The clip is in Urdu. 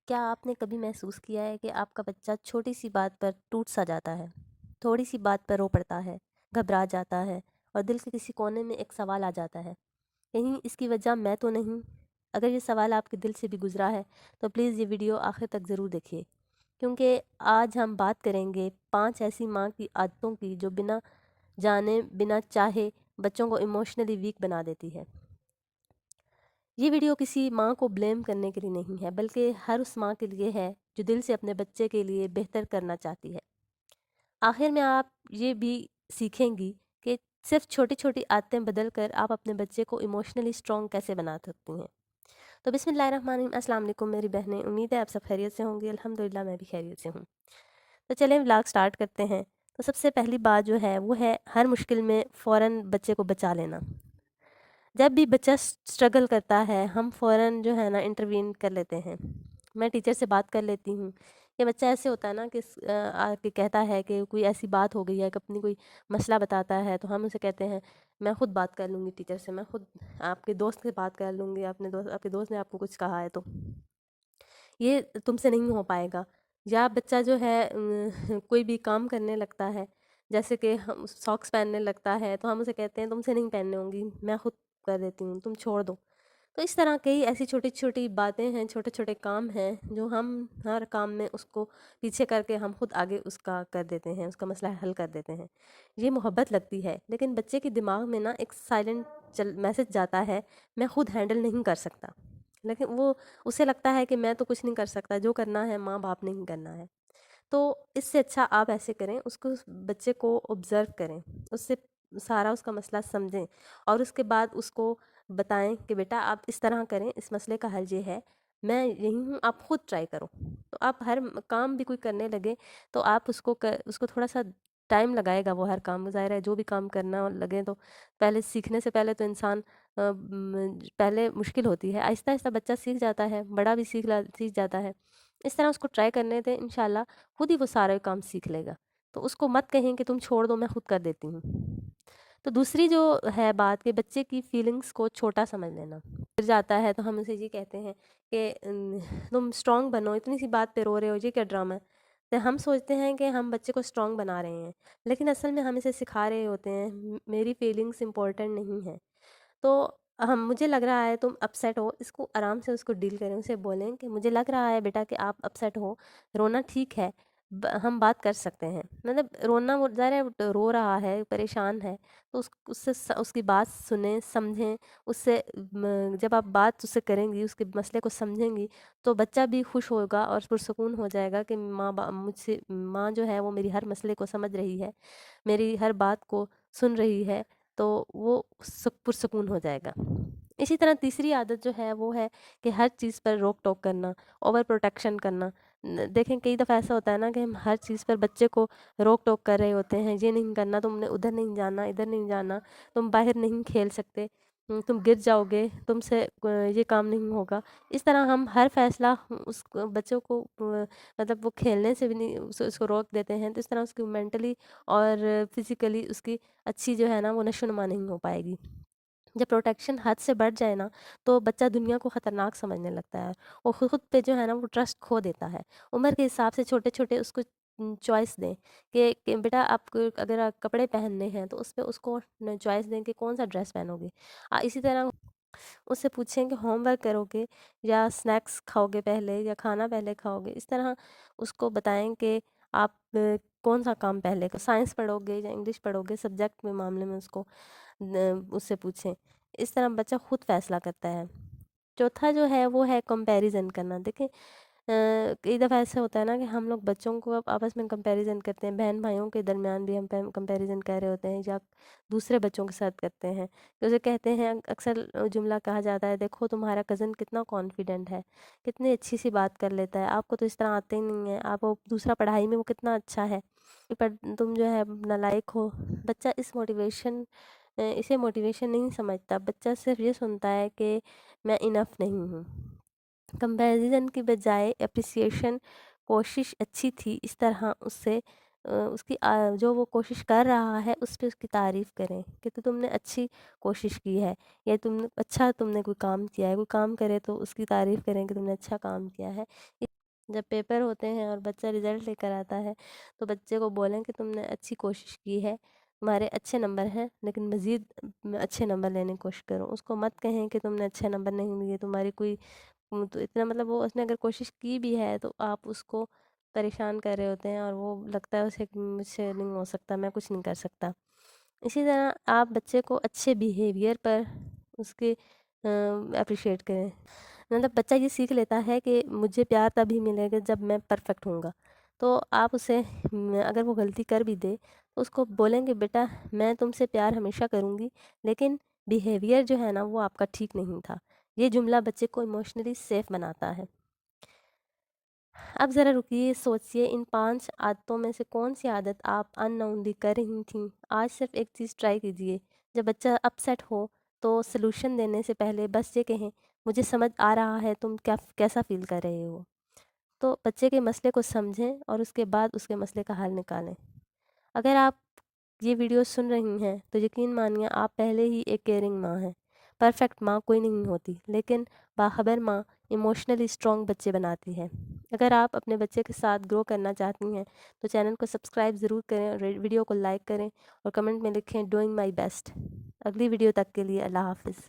کیا آپ نے کبھی محسوس کیا ہے کہ آپ کا بچہ چھوٹی سی بات پر ٹوٹ سا جاتا ہے، تھوڑی سی بات پر رو پڑتا ہے، گھبرا جاتا ہے اور دل کے کسی کونے میں ایک سوال آ جاتا ہے، کہیں اس کی وجہ میں تو نہیں؟ اگر یہ سوال آپ کے دل سے بھی گزرا ہے تو پلیز یہ ویڈیو آخر تک ضرور دیکھیے، کیونکہ آج ہم بات کریں گے 5 ایسی ماں کی عادتوں کی جو بنا جانے بنا چاہے بچوں کو ایموشنلی ویک بنا دیتی ہے۔ یہ ویڈیو کسی ماں کو بلیم کرنے کے لیے نہیں ہے، بلکہ ہر اس ماں کے لیے ہے جو دل سے اپنے بچے کے لیے بہتر کرنا چاہتی ہے۔ آخر میں آپ یہ بھی سیکھیں گی کہ صرف چھوٹی چھوٹی عادتیں بدل کر آپ اپنے بچے کو ایموشنلی اسٹرانگ کیسے بنا سکتی ہیں۔ تو بسم اللہ الرحمن الرحیم، السلام علیکم میری بہنیں، امید ہے آپ سب خیریت سے ہوں گی۔ الحمدللہ میں بھی خیریت سے ہوں۔ تو چلیں ولاگ سٹارٹ کرتے ہیں۔ تو سب سے پہلی بات جو ہے وہ ہے ہر مشکل میں فوراً بچے کو بچا لینا۔ جب بھی بچہ اسٹرگل کرتا ہے ہم فوراً جو ہے نا انٹروین کر لیتے ہیں۔ میں ٹیچر سے بات کر لیتی ہوں کہ بچہ ایسے ہوتا ہے نا کہ آ کے کہتا ہے کہ کوئی ایسی بات ہو گئی ہے کہ اپنی کوئی مسئلہ بتاتا ہے تو ہم اسے کہتے ہیں میں خود بات کر لوں گی ٹیچر سے، میں خود آپ کے دوست سے بات کر لوں گی، آپ کے دوست نے آپ کو کچھ کہا ہے تو یہ تم سے نہیں ہو پائے گا۔ یا بچہ جو ہے کوئی بھی کام کرنے لگتا ہے، جیسے کہ ہم ساکس پہننے لگتا ہے تو ہم اسے کہتے ہیں تم سے نہیں پہننے ہوں گی، میں خود کر دیتی ہوں، تم چھوڑ دو۔ تو اس طرح کئی ایسی چھوٹی چھوٹی باتیں ہیں، چھوٹے چھوٹے کام ہیں جو ہم ہر کام میں اس کو پیچھے کر کے ہم خود آگے اس کا کر دیتے ہیں، اس کا مسئلہ حل کر دیتے ہیں۔ یہ محبت لگتی ہے، لیکن بچے کے دماغ میں نا ایک سائلنٹ میسج جاتا ہے میں خود ہینڈل نہیں کر سکتا، لیکن وہ اسے لگتا ہے کہ میں تو کچھ نہیں کر سکتا، جو کرنا ہے ماں باپ نے ہی کرنا ہے۔ تو اس سے اچھا آپ ایسے کریں، اس کو بچے کو آبزرو کریں، اس سے سارا اس کا مسئلہ سمجھیں اور اس کے بعد اس کو بتائیں کہ بیٹا آپ اس طرح کریں، اس مسئلے کا حل یہ ہے، میں یہی ہوں، آپ خود ٹرائی کرو۔ تو آپ ہر کام بھی کوئی کرنے لگے تو آپ اس کو تھوڑا سا ٹائم لگائے گا، وہ ہر کام ظاہر ہے جو بھی کام کرنا لگے تو پہلے سیکھنے سے پہلے تو انسان پہلے مشکل ہوتی ہے، آہستہ آہستہ بچہ سیکھ جاتا ہے، بڑا بھی سیکھ جاتا ہے۔ اس طرح اس کو ٹرائی کرنے دیں، انشاءاللہ خود ہی وہ سارے کام سیکھ لے گا۔ تو اس کو مت کہیں کہ تم چھوڑ دو میں خود کر دیتی ہوں۔ تو دوسری جو ہے بات کہ بچے کی فیلنگز کو چھوٹا سمجھ لینا، گر جاتا ہے تو ہم اسے یہ کہتے ہیں کہ تم اسٹرانگ بنو، اتنی سی بات پہ رو رہے ہو، یہ کیا ڈرامہ ہے؟ تو ہم سوچتے ہیں کہ ہم بچے کو اسٹرانگ بنا رہے ہیں، لیکن اصل میں ہم اسے سکھا رہے ہوتے ہیں میری فیلنگز امپورٹنٹ نہیں ہیں۔ تو مجھے لگ رہا ہے تم اپسیٹ ہو، اس کو آرام سے اس کو ڈیل کریں، اسے بولیں کہ مجھے لگ رہا ہے بیٹا کہ آپ اپسیٹ ہو، رونا ٹھیک ہے، ہم بات کر سکتے ہیں۔ مطلب رونا، وہ ظاہر ہے رو رہا ہے، پریشان ہے، تو اس سے اس کی بات سنیں، سمجھیں، اس سے جب آپ بات اس سے کریں گی، اس کے مسئلے کو سمجھیں گی تو بچہ بھی خوش ہوگا اور پرسکون ہو جائے گا کہ ماں جو ہے وہ میری ہر مسئلے کو سمجھ رہی ہے، میری ہر بات کو سن رہی ہے، تو وہ پرسکون ہو جائے گا۔ اسی طرح تیسری عادت جو ہے وہ ہے کہ ہر چیز پر روک ٹوک کرنا، اوور پروٹیکشن کرنا۔ دیکھیں کئی دفعہ ایسا ہوتا ہے نا کہ ہم ہر چیز پر بچے کو روک ٹوک کر رہے ہوتے ہیں، یہ نہیں کرنا، تم نے ادھر نہیں جانا، ادھر نہیں جانا، تم باہر نہیں کھیل سکتے، تم گر جاؤ گے، تم سے یہ کام نہیں ہوگا۔ اس طرح ہم ہر فیصلہ اس بچوں کو مطلب وہ کھیلنے سے بھی نہیں اس کو روک دیتے ہیں، تو اس طرح اس کی مینٹلی اور فزیکلی اس کی اچھی جو ہے نا وہ نشو و نما نہیں ہو پائے گی۔ جب پروٹیکشن حد سے بڑھ جائے نا تو بچہ دنیا کو خطرناک سمجھنے لگتا ہے، اور خود پہ جو ہے نا وہ ٹرسٹ کھو دیتا ہے۔ عمر کے حساب سے چھوٹے چھوٹے اس کو چوائس دیں کہ بیٹا آپ کو اگر آپ کپڑے پہننے ہیں تو اس پہ اس کو چوائس دیں کہ کون سا ڈریس پہنو گے۔ اسی طرح اس سے پوچھیں کہ ہوم ورک کرو گے یا سنیکس کھاؤ گے پہلے یا کھانا پہلے کھاؤ گے۔ اس طرح اس کو بتائیں کہ آپ کون سا کام پہلے، سائنس پڑھو گے یا انگلش پڑھو گے، سبجیکٹ میں معاملے میں اس سے پوچھیں۔ اس طرح بچہ خود فیصلہ کرتا ہے۔ چوتھا جو ہے وہ ہے کمپیریزن کرنا۔ دیکھیں کئی دفعہ ایسا ہوتا ہے نا کہ ہم لوگ بچوں کو آپس میں کمپیریزن کرتے ہیں، بہن بھائیوں کے درمیان بھی ہم کمپیریزن کر رہے ہوتے ہیں یا دوسرے بچوں کے ساتھ کرتے ہیں۔ جیسے کہتے ہیں، اکثر جملہ کہا جاتا ہے، دیکھو تمہارا کزن کتنا کانفیڈنٹ ہے، کتنی اچھی سی بات کر لیتا ہے، آپ کو تو اس طرح آتے ہی نہیں ہیں، آپ دوسرا پڑھائی میں وہ کتنا اچھا ہے، پر تم جو ہے نالائق ہو۔ بچہ اسے موٹیویشن نہیں سمجھتا، بچہ صرف یہ سنتا ہے کہ میں انف نہیں ہوں۔ کمپیریزن کی بجائے اپریسیشن، کوشش اچھی تھی، اس طرح اس سے اس کی جو وہ کوشش کر رہا ہے اس پہ اس کی تعریف کریں کہ تم نے اچھی کوشش کی ہے، یا تم نے کوئی کام کیا ہے، کوئی کام کرے تو اس کی تعریف کریں کہ تم نے اچھا کام کیا ہے۔ جب پیپر ہوتے ہیں اور بچہ رزلٹ لے کر آتا ہے تو بچے کو بولیں کہ تم نے اچھی کوشش کی ہے، تمہارے اچھے نمبر ہیں، لیکن مزید اچھے نمبر لینے کی کوشش کرو۔ اس کو مت کہیں کہ تم نے اچھے نمبر نہیں لیے، تمہاری کوئی تو اتنا مطلب وہ اس نے اگر کوشش کی بھی ہے تو آپ اس کو پریشان کر رہے ہوتے ہیں اور وہ لگتا ہے اسے کہ مجھ سے نہیں ہو سکتا، میں کچھ نہیں کر سکتا۔ اسی طرح آپ بچے کو اچھے بیہیویئر پر اس کے اپریشیٹ کریں۔ مطلب بچہ یہ سیکھ لیتا ہے کہ مجھے پیار تبھی ملے گا جب میں پرفیکٹ ہوں گا، تو آپ اسے اگر وہ غلطی کر بھی دے تو اس کو بولیں کہ بیٹا میں تم سے پیار ہمیشہ کروں گی، لیکن بیہیویئر جو ہے نا وہ آپ کا ٹھیک نہیں تھا۔ یہ جملہ بچے کو ایموشنلی سیف بناتا ہے۔ اب ذرا رکیے، سوچئے ان 5 عادتوں میں سے کون سی عادت آپ ان نونلی کر رہی تھیں۔ آج صرف ایک چیز ٹرائی کیجئے، جب بچہ اپسیٹ ہو تو سلوشن دینے سے پہلے بس یہ کہیں مجھے سمجھ آ رہا ہے تم کیسا فیل کر رہے ہو۔ تو بچے کے مسئلے کو سمجھیں اور اس کے بعد اس کے مسئلے کا حل نکالیں۔ اگر آپ یہ ویڈیو سن رہی ہیں تو یقین مانیے آپ پہلے ہی ایک کیئرنگ ماں ہیں۔ پرفیکٹ ماں کوئی نہیں ہوتی، لیکن باخبر ماں ایموشنلی اسٹرانگ بچے بناتی ہے۔ اگر آپ اپنے بچے کے ساتھ گرو کرنا چاہتی ہیں تو چینل کو سبسکرائب ضرور کریں اور ویڈیو کو لائک کریں اور کمنٹ میں لکھیں ڈوئنگ مائی بیسٹ۔ اگلی ویڈیو تک کے لیے اللہ حافظ۔